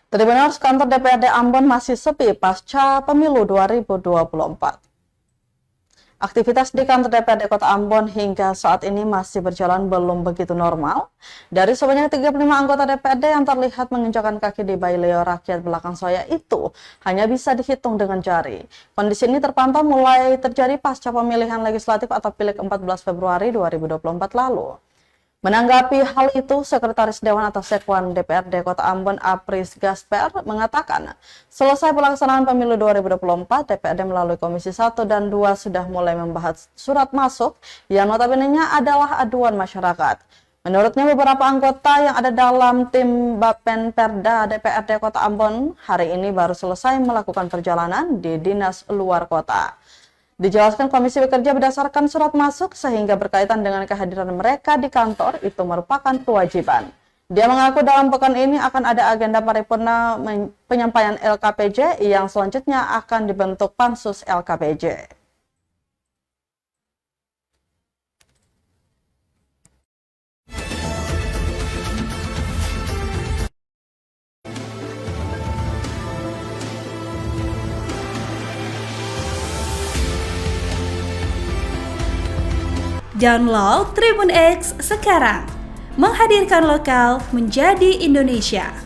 Tribuners kantor DPRD Ambon masih sepi pasca pemilu 2024. Aktivitas di kantor DPRD Kota Ambon hingga saat ini masih berjalan belum begitu normal. Dari sebanyak 35 anggota DPRD yang terlihat menginjakan kaki di Baileo Rakyat belakang saya itu hanya bisa dihitung dengan jari. Kondisi ini terpantau mulai terjadi pasca pemilihan legislatif atau Pileg 14 Februari 2024 lalu. Menanggapi hal itu, Sekretaris Dewan atau Sekwan DPRD Kota Ambon Apris Gasper mengatakan, selesai pelaksanaan pemilu 2024, DPRD melalui Komisi 1 dan 2 sudah mulai membahas surat masuk yang notabene-nya adalah aduan masyarakat. Menurutnya beberapa anggota yang ada dalam tim Bapen Perda DPRD Kota Ambon hari ini baru selesai melakukan perjalanan di dinas luar kota. Dijelaskan komisi bekerja berdasarkan surat masuk sehingga berkaitan dengan kehadiran mereka di kantor itu merupakan kewajiban. Dia mengaku dalam pekan ini akan ada agenda paripurna penyampaian LKPJ yang selanjutnya akan dibentuk pansus LKPJ. Download Tribun X sekarang, menghadirkan lokal menjadi Indonesia.